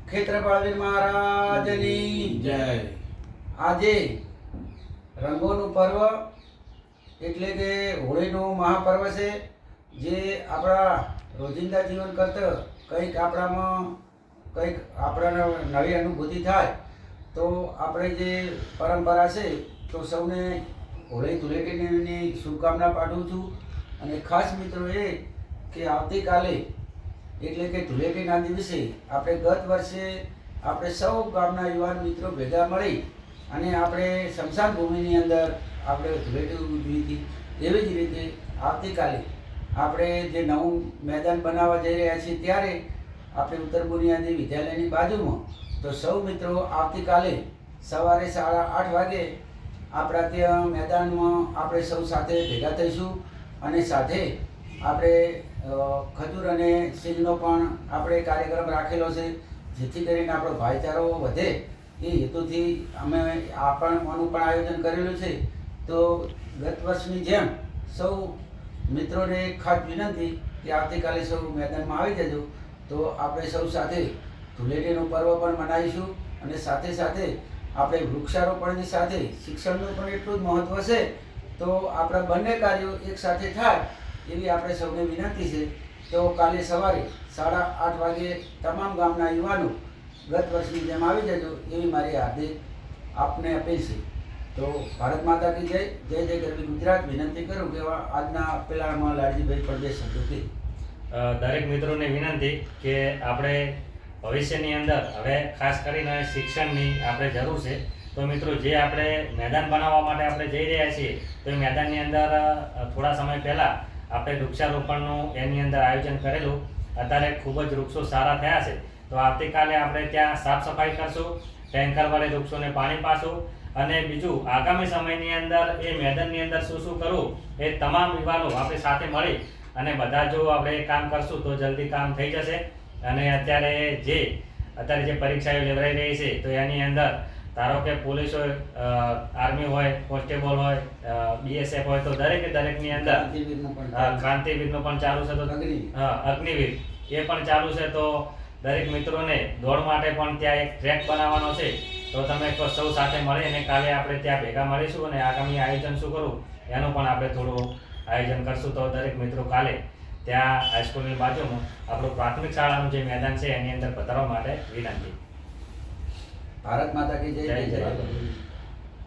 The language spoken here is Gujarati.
ખેત્રપાળવીર મહારાજની જય. આજે રંગોનું પર્વ એટલે કે હોળીનું મહાપર્વ છે, જે આપણા રોજિંદા જીવન કરતાં કંઈક આપણામાં કંઈક આપણને નવી અનુભૂતિ થાય તો આપણે જે પરંપરા છે તો સૌને હોળી ધૂળેટીની શુભકામના પાઠવું છું. અને ખાસ મિત્રો એ કે આવતીકાલે એટલે કે ધૂળેટીના દિવસે આપણે ગત વર્ષે આપણે સૌ ગામના યુવાન મિત્રો ભેગા મળી અને આપણે સ્મશાન ભૂમિની અંદર આપણે ધૂળેટી ઉજવી હતી. એવી જ રીતે આવતીકાલે આપણે જે નવું મેદાન બનાવવા જઈ રહ્યા છીએ ત્યારે આપણે ઉત્તર બુનિયાદી વિદ્યાલયની બાજુમાં તો સૌ મિત્રો આવતીકાલે સવારે 8:30 વાગે આપણા ત્યાં મેદાનમાં આપણે સૌ સાથે ભેગા થઈશું. અને સાથે આપણે ખજૂર અને સિંગનો પણ આપણે કાર્યક્રમ રાખેલો છે, જેથી કરીને આપણો ભાઈચારો વધે એ હેતુથી અમે આનું પણ આયોજન કરેલું છે. તો ગત વર્ષની જેમ સૌ મિત્રોને ખાસ વિનંતી કે આવતીકાલે સૌ મેદાનમાં આવી જજો, તો આપણે સૌ સાથે ધૂળેટીનું પર્વ પણ મનાવીશું. અને સાથે સાથે આપણે વૃક્ષારોપણની સાથે શિક્ષણનું પણ એટલું જ મહત્ત્વ છે, તો આપણા બંને કાર્યો એક સાથે થાય એવી આપણે સૌને વિનંતી છે. તો કાલે સવારે 8:30 વાગે તમામ ગામના યુવાનો ગત વર્ષની જેમ આવી જજો એવી મારી હાર્દિક આપને અપીલ છે. તો ભારત માતા કી જય. જય જય ગરવી ગુજરાત. વિનંતી કરું કે આજના પેલામાં લાલજીભાઈ પરદેશ શબ્દો કે દરેક મિત્રોને વિનંતી કે આપણે ભવિષ્યની અંદર હવે ખાસ કરીને શિક્ષણની આપણે જરૂર છે. તો મિત્રો, જે આપણે મેદાન બનાવવા માટે આપણે જઈ રહ્યા છીએ તો એ મેદાનની અંદર થોડા સમય પહેલાં આપણે વૃક્ષારોપણનું એની અંદર આયોજન કરેલું. અત્યારે ખૂબ જ વૃક્ષો સારા થયા છે, તો આવતીકાલે આપણે ત્યાં સાફ સફાઈ કરશું, ટેન્કર વડે વૃક્ષોને પાણી પાશું. અને બીજું, આગામી સમયની અંદર એ મેદાનની અંદર શું શું કરવું એ તમામ યુવાનો આપણે સાથે મળી અને બધા જો આપણે કામ કરશું તો જલ્દી કામ થઈ જશે. અને અત્યારે જે પરીક્ષાઓ લેવડાઈ રહી છે તો એની અંદર ધારો કે પોલીસ હોય, આર્મી હોય, કોન્સ્ટેબલ હોય, BSF હોય, તો દરેકની અંદર ક્રાંતિવીરનું પણ ચાલુ છે, તો અગ્નિવીર એ પણ ચાલુ છે. તો દરેક મિત્રોને દોડ માટે પણ ત્યાં એક ટ્રેક બનાવવાનો છે, તો તમે સૌ સાથે મળી અને કાલે આપણે ત્યાં ભેગા મળીશું અને આગામી આયોજન શું કરવું એનું પણ આપણે થોડું આયોજન કરશું. તો દરેક મિત્રો કાલે ત્યાં હાઈસ્કૂલની બાજુમાં આપણું પ્રાથમિક શાળાનું જે મેદાન છે એની અંદર પધારવા માટે વિનંતી. ભારત માતા કી જય. જય જય.